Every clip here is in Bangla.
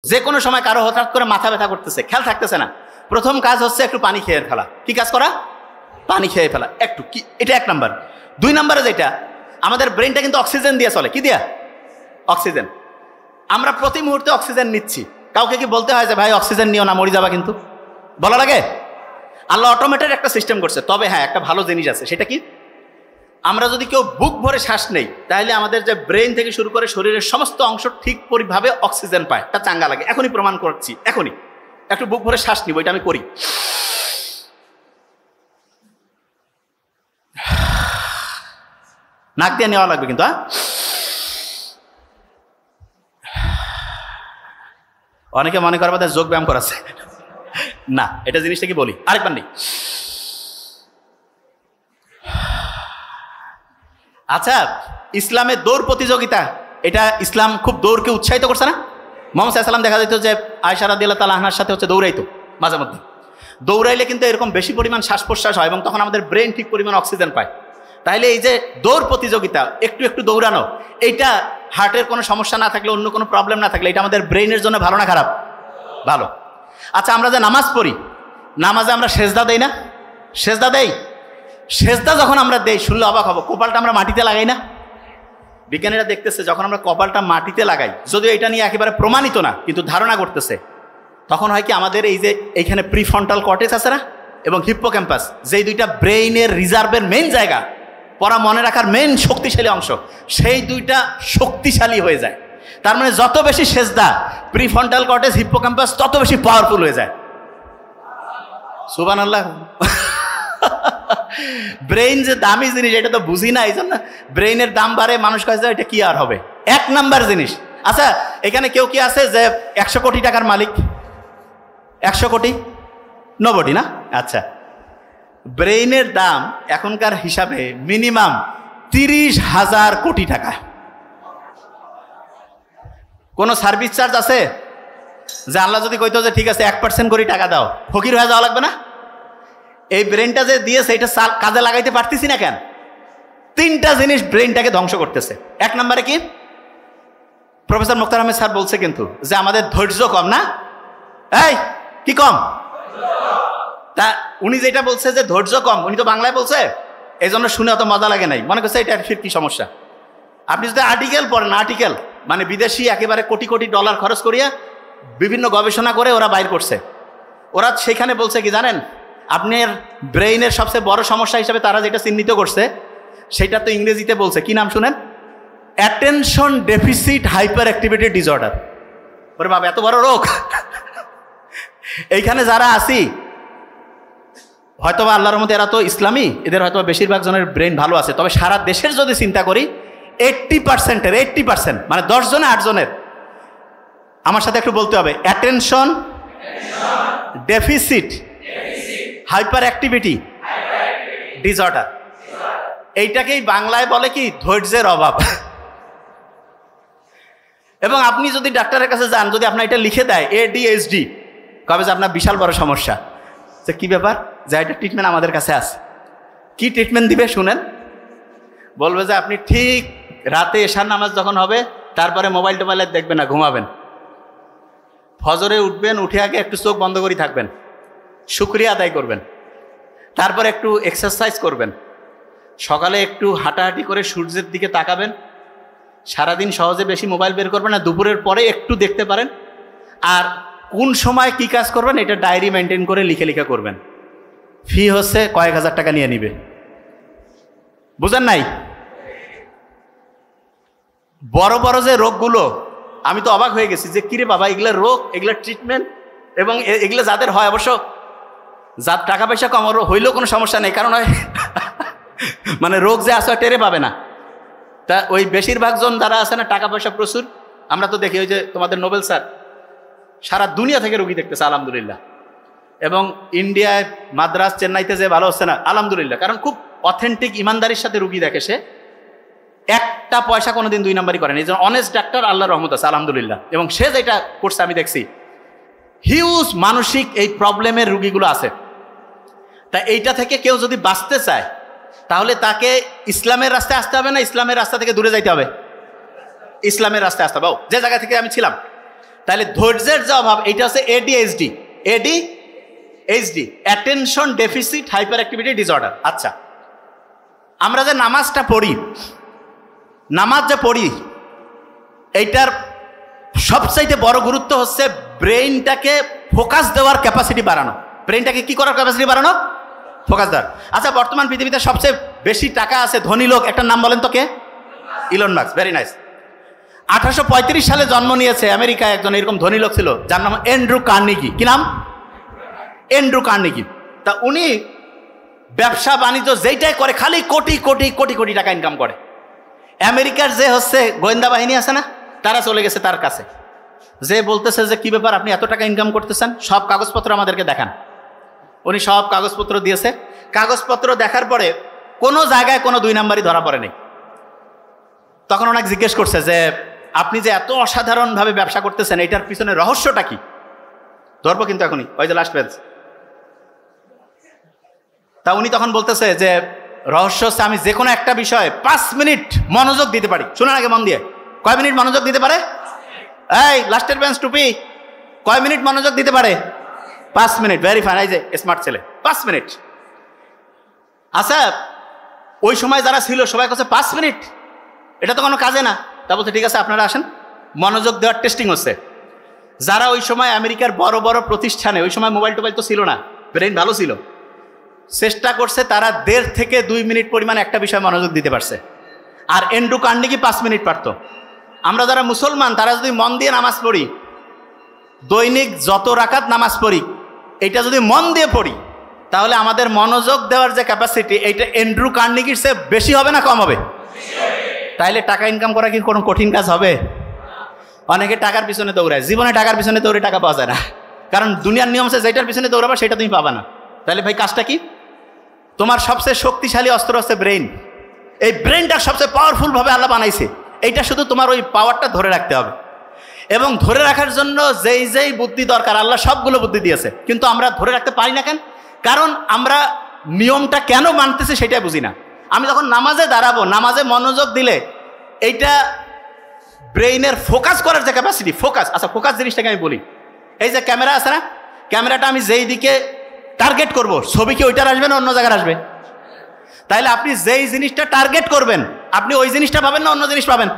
যে কোনো সময় কারো হঠাৎ করে মাথা ব্যথা করতেছে, খেয়াল থাকতেছে না, প্রথম কাজ হচ্ছে একটু পানি খেয়ে ফেলা। কি কাজ করা? পানি খেয়ে ফেলা একটু, কি এটা 1 নাম্বার। 2 নাম্বারে যেটা, আমাদের ব্রেনটা কিন্তু অক্সিজেন দিয়ে চলে। কি দিয়া? অক্সিজেন। আমরা প্রতি মুহূর্তে অক্সিজেন নিচ্ছি। কাউকে কি বলতে হয় যে ভাই অক্সিজেন নিও না, মরে যাবা? কিন্তু বলা লাগে? আল্লাহ অটোমেটেড একটা সিস্টেম করছে। তবে হ্যাঁ, একটা ভালো জিনিস আছে। সেটা কি? আমরা যদি কেউ বুক ভরে শ্বাস নেই, তাহলে আমাদের যে ব্রেন থেকে শুরু করে শরীরের সমস্ত অংশ ঠিক পরিভাবে অক্সিজেন পায়, তা চাঙ্গা লাগে। এখনই প্রমাণ করছি, এখনই একটু বুক ভরে শ্বাস নিব, এটা আমি করি। নাক দিয়ে নেওয়া লাগবে কিন্তু। অনেকে মনে করবে তাদের যোগ ব্যায়াম করাচ্ছে না, এটা জিনিসটা কি বলি আরেকবার নেই। আচ্ছা, ইসলামের দৌড় প্রতিযোগিতা, এটা ইসলাম খুব দৌড়কে উৎসাহিত করছে না? মুহাম্মদ সাল্লাল্লাহু আলাইহি ওয়াসাল্লাম দেখা যেত যে আয়েশা রাদিয়াল্লাহু তাআলা আনহার সাথে দৌড়াইতো মাঝে মধ্যে। দৌড়াইলে কিন্তু এরকম বেশি পরিমাণ শ্বাস প্রশ্বাস হয় এবং তখন আমাদের ব্রেন ঠিক পরিমাণ অক্সিজেন পায়। তাইলে এই যে দৌড় প্রতিযোগিতা, একটু একটু দৌড়ানো, এইটা হার্টের কোনো সমস্যা না থাকলে, অন্য কোনো প্রবলেম না থাকলে, এটা আমাদের ব্রেনের জন্য ভালো না খারাপ? ভালো। আচ্ছা, আমরা যে নামাজ পড়ি, নামাজে আমরা সেজদা দেই না? সেজদা দেই। সেজদা যখন আমরা দেই, শুনলে অবাক হবো, কপালটা আমরা মাটিতে লাগাই না? বিজ্ঞানীরা দেখতেছে যখন আমরা কপালটা মাটিতে লাগাই, যদিও এটা নিয়ে একেবারে প্রমাণিত না, কিন্তু ধারণা করতেছে, তখন হয় কি আমাদের এই যে এইখানে প্রিফ্রন্টাল কর্টেক্স আছে না, এবং হিপ্পোক্যাম্পাস, যেই দুইটা ব্রেইনের রিজার্ভের মেইন জায়গা, পড়া মনে রাখার মেইন শক্তিশালী অংশ, সেই দুইটা শক্তিশালী হয়ে যায়। তার মানে যত বেশি সেজদা, প্রিফ্রন্টাল কর্টেক্স, হিপ্পোক্যাম্পাস তত বেশি পাওয়ারফুল হয়ে যায়। সুবহানাল্লাহ। ব্রেইন যে দামি জিনিস, এটা তো বুঝি না, এই জন্য ব্রেইনের দাম বাড়ে, মানুষ কাছে এটা কি আর হবে। 1 নাম্বার জিনিস। আচ্ছা, এখানে কেউ কি আছে যে 100 কোটি টাকার মালিক? 100 কোটি? নোবডি না? আচ্ছা, ব্রেইনের দাম এখনকার হিসাবে মিনিমাম 30,000 কোটি টাকা। কোনো সার্ভিস চার্জ আছে? যে আল্লাহ যদি কইতো যে ঠিক আছে 1% করে টাকা দাও, ফকির হয়ে যাওয়া লাগবে না? এই ব্রেনটা যে দিয়েছে, এটা কাজে লাগাইতে পারতেছি না কেন? 3টা জিনিস ব্রেনটাকে ধ্বংস করতেছে। 1 নম্বরে কি? প্রফেসর মুখতার আহমেদ স্যার বলছে কিন্তু যে আমাদের ধৈর্য কম না? এই কি কম? তা উনি যেটা বলছে যে ধৈর্য কম, উনি তো বাংলায় বলছে, এই জন্য শুনে অত মজা লাগে নাই, মনে করছে এটা ফির কি সমস্যা। আপনি যদি আর্টিকেল পড়েন, আর্টিকেল মানে বিদেশি একেবারে কোটি কোটি ডলার খরচ করিয়া বিভিন্ন গবেষণা করে ওরা বাইর করছে, ওরা সেখানে বলছে কি জানেন, আপনার ব্রেইনের সবচেয়ে বড় সমস্যা হিসেবে তারা যেটা চিহ্নিত করছে, সেটা তো ইংরেজিতে বলছে, কি নাম শুনেন? Attention deficit hyperactivity disorder. ওরে বাবা, এত বড় রোগ! এইখানে যারা আছি, হয়তোবা আল্লাহর মধ্যে এরা তো ইসলামী, এদের হয়তো বেশিরভাগ জনের ব্রেন ভালো আছে, তবে সারা দেশের যদি চিন্তা করি 80% মানে 10 জনে 8 জনের, আমার সাথে একটু বলতে হবে, attention deficit hyperactivity disorder. এইটাকেই বাংলায় বলে কি? ধৈর্যের অভাব। এবং আপনি যদি ডাক্তারের কাছে যান, যদি আপনার এটা লিখে দেয় ADHD, কবে যে আপনার বিশাল বড় সমস্যা। যে কি ব্যাপার, যে এটা ট্রিটমেন্ট আমাদের কাছে আছে। কি ট্রিটমেন্ট দিবে শুনেন? বলবে যে আপনি ঠিক রাতে এশার নামাজ যখন হবে, তারপরে মোবাইল টোবাইল দেখবেন না, ঘুমাবেন। ফজরে উঠবেন, উঠে আগে একটু চোখ বন্ধ করে থাকবেন, শুকরিয়া আদায় করবেন, তারপর একটু এক্সারসাইজ করবেন, সকালে একটু হাঁটাহাঁটি করে সূর্যের দিকে তাকাবেন, সারাদিন সহজে বেশি মোবাইল বের করবেন না, দুপুরের পরে একটু দেখতে পারেন, আর কোন সময় কি কাজ করবেন এটা ডায়েরি মেনটেন করে লিখে লিখে করবেন। ফি হচ্ছে কয়েক হাজার টাকা নিয়ে নিবে, বুঝেন নাই? বড় বড় যে রোগগুলো, আমি তো অবাক হয়ে গেছি যে কিরে বাবা, এগুলো রোগ, এগুলো ট্রিটমেন্ট, এবং এগুলো যাদের হয়, অবশ্য যার টাকা পয়সা কম হইলেও কোনো সমস্যা নেই, কারণ মানে রোগ যে আসে টেরে পাবে না। তা ওই বেশিরভাগ জন যারা আছে না, টাকা পয়সা প্রচুর, আমরা তো দেখি ওই যে তোমাদের নোবেল স্যার সারা দুনিয়া থেকে রুগী দেখতেছে আলহামদুলিল্লাহ, এবং ইন্ডিয়ায় মাদ্রাস চেন্নাইতে যে ভালো হচ্ছে না আলহামদুলিল্লাহ, কারণ খুব অথেন্টিক ইমানদারির সাথে রুগী দেখে, সে একটা পয়সা কোনোদিন 2 নম্বরই করেন, এই জন্য অনেস্ট ডাক্তার, আল্লাহর রহমত আছে আলহামদুলিল্লাহ। এবং সে যেটা করছে আমি দেখছি, হিউজ মানসিক এই প্রবলেমের রুগীগুলো আছে। তা এইটা থেকে কেউ যদি বাঁচতে চায়, তাহলে তাকে ইসলামের রাস্তায় আসতে হবে না ইসলামের রাস্তা থেকে দূরে যাইতে হবে? ইসলামের রাস্তায় আসতে হবে। যে জায়গা থেকে আমি ছিলাম, তাহলে ধৈর্যের যে অভাব, এটা হচ্ছে ADHD, attention deficit hyperactivity disorder. আচ্ছা, আমরা যে নামাজটা পড়ি, নামাজ যে পড়ি, এইটার সবচাইতে বড় গুরুত্ব হচ্ছে ব্রেইনটাকে ফোকাস দেওয়ার ক্যাপাসিটি বাড়ানো। ব্রেইনটাকে কি করার ক্যাপাসিটি বাড়ানো? ফোকাস দেওয়ার। আচ্ছা, বর্তমান পৃথিবীতে সবচেয়ে বেশি টাকা আছে ধনী লোক, একটা নাম বলেন তো কে? Elon Musk. Very nice. 1835 সালে জন্ম নিয়েছে আমেরিকায় একজন এরকম ধনী লোক ছিল, যার নাম অ্যান্ড্রু কার্নেগি। কি নাম? Andrew Carnegie. তা উনি ব্যবসা বাণিজ্য যেইটাই করে খালি কোটি কোটি কোটি কোটি টাকা ইনকাম করে। আমেরিকার যে হচ্ছে গোয়েন্দা বাহিনী আছে না, তারা চলে গেছে তার কাছে, যে বলতেছে যে কি ব্যাপার, আপনি এত টাকা ইনকাম করতেছেন, সব কাগজপত্র আমাদেরকে দেখান। উনি সব কাগজপত্র দিয়েছে। কাগজপত্র দেখার পরে কোনো জায়গায় কোনো 2 নাম্বারই ধরা পড়েনি। তখন ওনাকে জিজ্ঞেস করছে যে আপনি যে এত অসাধারণভাবে ব্যবসা করতেছেন, এটার পিছনে রহস্যটা কি? ধরবো কিন্তু এখনই, ওই যে লাস্ট পেজ। তা উনি তখন বলতেছে যে রহস্য হচ্ছে আমি যে কোনো একটা বিষয়ে 5 মিনিট মনোযোগ দিতে পারি। শুনুন আগে মন দিয়ে, কয় মিনিট মনোযোগ দিতে পারে? এই লাস্টের বেঞ্চ টুপি, কয় মিনিট মনোযোগ দিতে পারে? 5 মিনিট। ভেরি ফাইন, এই যে স্মার্ট ছেলে, 5 মিনিট। আচ্ছা, ওই সময় যারা ছিল সবাই কাছে 5 মিনিট, এটা তো কোনো কাজে না। তা বলছে ঠিক আছে, আপনারা আসেন, মনোযোগ দেওয়ার টেস্টিং হচ্ছে। যারা ওই সময় আমেরিকার বড় বড় প্রতিষ্ঠানে, ওই সময় মোবাইল টোবাইল তো ছিল না, ব্রেইন ভালো ছিল, চেষ্টা করছে, তারা 1.5 থেকে 2 মিনিট পরিমাণ একটা বিষয়ে মনোযোগ দিতে পারছে। আর অ্যান্ড্রু কার্নেগি 5 মিনিট পারত। আমরা যারা মুসলমান, তারা যদি মন দিয়ে নামাজ পড়ি, দৈনিক যত রাকাত নামাজ পড়ি, এটা যদি মন দিয়ে পড়ি, তাহলে আমাদের মনোযোগ দেওয়ার যে ক্যাপাসিটি, এইটা অ্যান্ড্রু কার্নেগির চেয়ে বেশি হবে না কম হবে? তাইলে টাকা ইনকাম করা কি কোনো কঠিন কাজ হবে? অনেকে টাকার পিছনে দৌড়ায়, জীবনে টাকার পিছনে দৌড়ে টাকা পাওয়া যায় না, কারণ দুনিয়ার নিয়ম আছে যেটার পিছনে দৌড়াবা সেটা তুমি পাবা না। তাহলে ভাই কাজটা কি? তোমার সবচেয়ে শক্তিশালী অস্ত্র হচ্ছে ব্রেইন। এই ব্রেইনটা সবচেয়ে পাওয়ারফুলভাবে আল্লাহ বানাইছে, এইটা শুধু তোমার ওই পাওয়ারটা ধরে রাখতে হবে। এবং ধরে রাখার জন্য যেই যেই বুদ্ধি দরকার, আল্লাহ সবগুলো বুদ্ধি দিয়েছে, কিন্তু আমরা ধরে রাখতে পারি না কেন? কারণ আমরা নিয়মটা কেন মানতেছি সেটাই বুঝি না। আমি যখন নামাজে দাঁড়াবো, নামাজে মনোযোগ দিলে এইটা ব্রেইনের ফোকাস করার যে ক্যাপাসিটি, ফোকাস। আচ্ছা, ফোকাস জিনিসটাকে আমি বলি, এই যে ক্যামেরা আছে না, ক্যামেরাটা আমি যেই দিকে টার্গেট করব, ছবি কি ওইটার আসবে না অন্য জায়গায় আসবে? তাইলে আপনি যেই জিনিসটা টার্গেট করবেন, আপনি ওই জিনিসটা পাবেন না অন্য জিনিস পাবেন?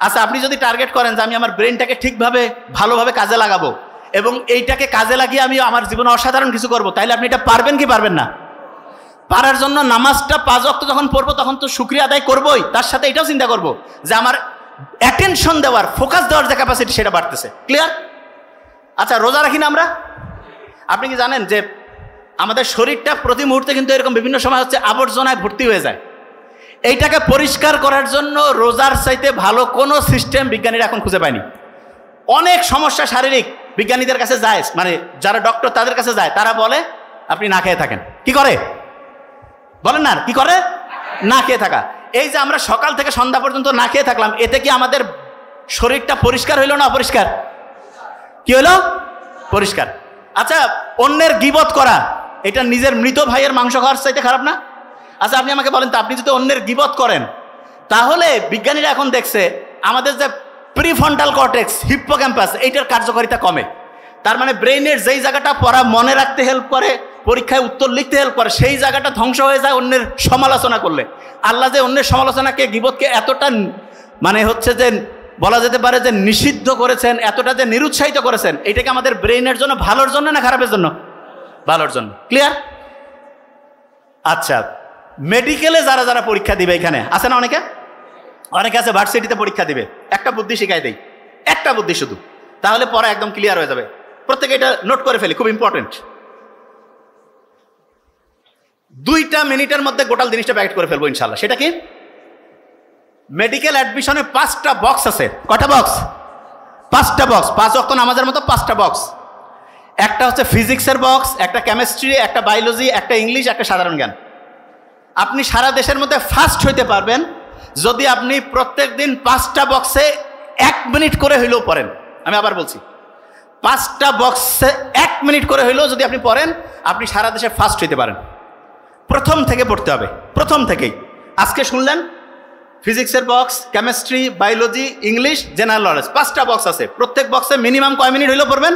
আচ্ছা, আপনি যদি টার্গেট করেন যে আমি আমার ব্রেইনটাকে ঠিকভাবে ভালোভাবে কাজে লাগাবো এবং এইটাকে কাজে লাগিয়ে আমি আমার জীবনে অসাধারণ কিছু করব, তাইলে আপনি এটা পারবেন কি পারবেন না? পারার জন্য নামাজটা 5 ওয়াক্ত যখন পড়বো, তখন তো শুকরিয়া আদায় করবোই, তার সাথে এটাও চিন্তা করব যে আমার অ্যাটেনশন দেওয়ার, ফোকাস দেওয়ার যে ক্যাপাসিটি, সেটা বাড়তেছে। ক্লিয়ার? আচ্ছা, রোজা রাখি না আমরা? আপনি কি জানেন যে আমাদের শরীরটা প্রতি মুহূর্তে কিন্তু এরকম বিভিন্ন সময় হচ্ছে আবর্জনায় ভর্তি হয়ে যায়। এইটাকে পরিষ্কার করার জন্য রোজার চাইতে ভালো কোনো সিস্টেম বিজ্ঞানীরা এখন খুঁজে পায়নি। অনেক সমস্যা শারীরিক বিজ্ঞানীদের কাছে যায়, মানে যারা ডক্টর তাদের কাছে যায়, তারা বলে আপনি না খেয়ে থাকেন। কি করে বলেন না? কি করে? না খেয়ে থাকা। এই যে আমরা সকাল থেকে সন্ধ্যা পর্যন্ত না খেয়ে থাকলাম, এতে কি আমাদের শরীরটা পরিষ্কার হইল না অপরিষ্কার? কি হইল? পরিষ্কার। আচ্ছা, অন্যের গীবত করা, এটা নিজের মৃত ভাইয়ের মাংস খাওয়ার চাইতে খারাপ না? আচ্ছা, আপনি আমাকে বলেন তো, আপনি যদি অন্যের গীবত করেন, তাহলে বিজ্ঞানীরা এখন দেখছে আমাদের যে প্রিফ্রন্টাল কর্টেক্স, হিপ্পোক্যাম্পাস, এইটার কার্যকারিতা কমে। তার মানে ব্রেইনের যেই জায়গাটা পড়া মনে রাখতে হেল্প করে, পরীক্ষায় উত্তর লিখতে হেল্প করে, সেই জায়গাটা ধ্বংস হয়ে যায় অন্যের সমালোচনা করলে। আল্লাহ যে অন্যের সমালোচনাকে, গীবতকে এতটা মানে হচ্ছে যে বলা যেতে পারে যে নিষিদ্ধ করেছেন, এতটা যে নিরুৎসাহিত করেছেন, এটাকে আমাদের ব্রেইনের জন্য ভালোর জন্য না খারাপের জন্য? ভালোর জন্য। ক্লিয়ার? আচ্ছা, মেডিকেলে যারা যারা পরীক্ষা দিবে, এখানে আছে না অনেকে আছে ভার্সিটিতে পরীক্ষা দিবে, একটা বুদ্ধি শিখাই দেই, একটা বুদ্ধি শুধু, তাহলে পরে একদম ক্লিয়ার হয়ে যাবে। প্রত্যেকে এটা নোট করে ফেলি, খুব ইম্পর্টেন্ট। 2 মিনিটের মধ্যে গোটাল জিনিসটা প্যাকেট করে ফেলবো ইনশাল্লাহ। সেটা কি? মেডিকেল অ্যাডমিশনে 5টা বক্স আছে। কটা বক্স? 5টা বক্স। 5 ওয়াক্ত নামাজের মতো 5টা বক্স। একটা হচ্ছে ফিজিক্সের বক্স, একটা কেমিস্ট্রি, একটা বায়োলজি, একটা ইংলিশ, একটা সাধারণ জ্ঞান। আপনি সারা দেশের মধ্যে ফার্স্ট হইতে পারবেন যদি আপনি প্রত্যেক দিন 5টা বক্সে 1 মিনিট করে হইলেও পড়েন। আমি আবার বলছি, 5টা বক্সে 1 মিনিট করে হইলেও যদি আপনি পড়েন, আপনি সারা দেশে ফার্স্ট হইতে পারেন। প্রথম থেকে পড়তে হবে, প্রথম থেকেই। আজকে শুনলেন, ফিজিক্সের box, chemistry, biology, English, general knowledge, 5টা বক্স আছে। প্রত্যেক বক্সে মিনিমাম কয় মিনিট হইলেও পড়বেন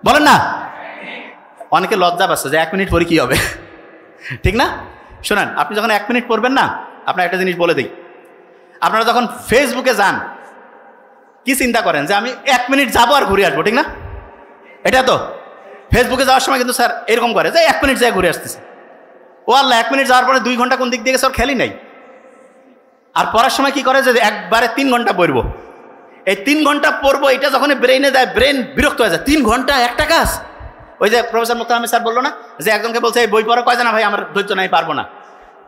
বলেন না? অনেকে লজ্জা পাচ্ছে যে 1 মিনিট পরে কি হবে, ঠিক না? শোনেন, আপনি যখন 1 মিনিট পড়বেন না, আপনার একটা জিনিস বলে দিই, আপনারা যখন ফেসবুকে যান কি চিন্তা করেন যে আমি 1 মিনিট যাবো আর ঘুরে আসবো, ঠিক না? এটা তো ফেসবুকে যাওয়ার সময় কিন্তু স্যার এরকম করে যে 1 মিনিট যায় ঘুরে আসতেছে। ও আল্লাহ, 1 মিনিট যাওয়ার পরে 2 ঘন্টা কোন দিক দিয়ে গেছে ওর খেয়ালই নাই। আর পড়ার সময় কি করে যে একবারে 3 ঘন্টা পড়বো, এই 3 ঘন্টা পড়বো, এটা যখন ব্রেইনে দেয় ব্রেন বিরক্ত হয়ে যায়। 3 ঘন্টা একটা কাজ। ওই যে প্রফেসর মুক্তার স্যার বললো না যে একজনকে বলছে এই বই পড়া কয় জানা ভাই, আমার ধৈর্য নাই, পারবো না।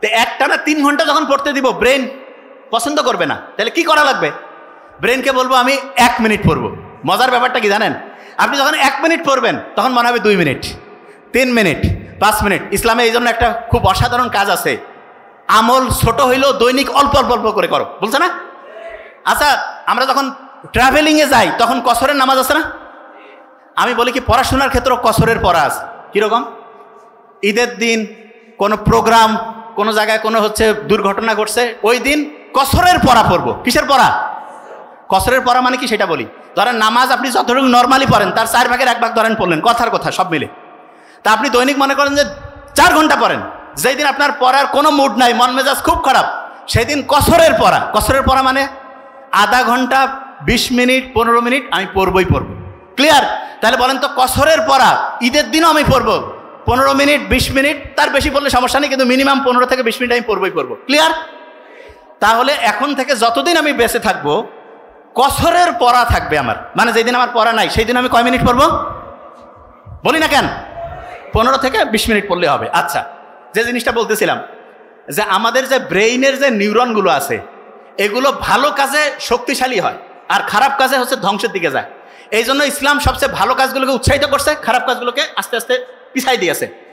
তো একটানা 3 ঘন্টা যখন পড়তে দিব ব্রেন পছন্দ করবে না, তাহলে কি করা লাগবে? ব্রেনকে বলবো আমি 1 মিনিট পড়বো। মজার ব্যাপারটা কি জানেন? আপনি যখন 1 মিনিট পড়বেন তখন মনে হবে 2 মিনিট, 3 মিনিট, 5 মিনিট। ইসলামে এই জন্য একটা খুব অসাধারণ কাজ আছে, আমল ছোট হইলেও দৈনিক অল্প অল্প অল্প করে করো, বলছে না? আচ্ছা, আমরা যখন ট্রাভেলিংয়ে যাই তখন কসরের নামাজ আছে না? আমি বলি কি পড়াশোনার ক্ষেত্রে কসরের পড়া আছে। কীরকম? ঈদের দিন কোনো প্রোগ্রাম, কোনো জায়গায় কোনো দুর্ঘটনা ঘটছে, ওই দিন কসরের পড়া পড়বো। কিসের পড়া? কসরের পড়া মানে কি সেটা বলি। ধরেন নামাজ আপনি যতটুকু নর্মালি পড়েন তার 4 ভাগের 1 ভাগ ধরেন পড়লেন, কথার কথা সব মিলে। তা আপনি দৈনিক মনে করেন যে 4 ঘন্টা পড়েন, যেই দিন আপনার পড়ার কোনো মুড নাই, মন মেজাজ খুব খারাপ, সেই দিন কসরের পড়া। কসরের পড়া মানে আধা ঘন্টা, 20 মিনিট, 15 মিনিট আমি পড়বই পড়বো। ক্লিয়ার? তাহলে বলেন তো, কসরের পড়া ঈদের দিনও আমি পড়বো 15 মিনিট, 20 মিনিট, তার বেশি পড়লে সমস্যা নেই, কিন্তু মিনিমাম 15 থেকে 20 মিনিট আমি পড়বই পড়বো। ক্লিয়ার? তাহলে এখন থেকে যতদিন আমি বেঁচে থাকবো কসরের পড়া থাকবে আমার, মানে যেদিন আমার পড়া নাই সেই দিন আমি কয় মিনিট পড়বো বলি না কেন? 15 থেকে 20 মিনিট পড়লে হবে। আচ্ছা, যে জিনিসটা বলতেছিলাম যে আমাদের যে ব্রেইনের যে নিউরনগুলো আছে এগুলো ভালো কাজে শক্তিশালী হয় আর খারাপ কাজে ধ্বংসের দিকে যায়। এই জন্য ইসলাম সবচেয়ে ভালো কাজগুলোকে উৎসাহিত করছে, খারাপ কাজগুলোকে আস্তে আস্তে পিছাই দিয়েছে।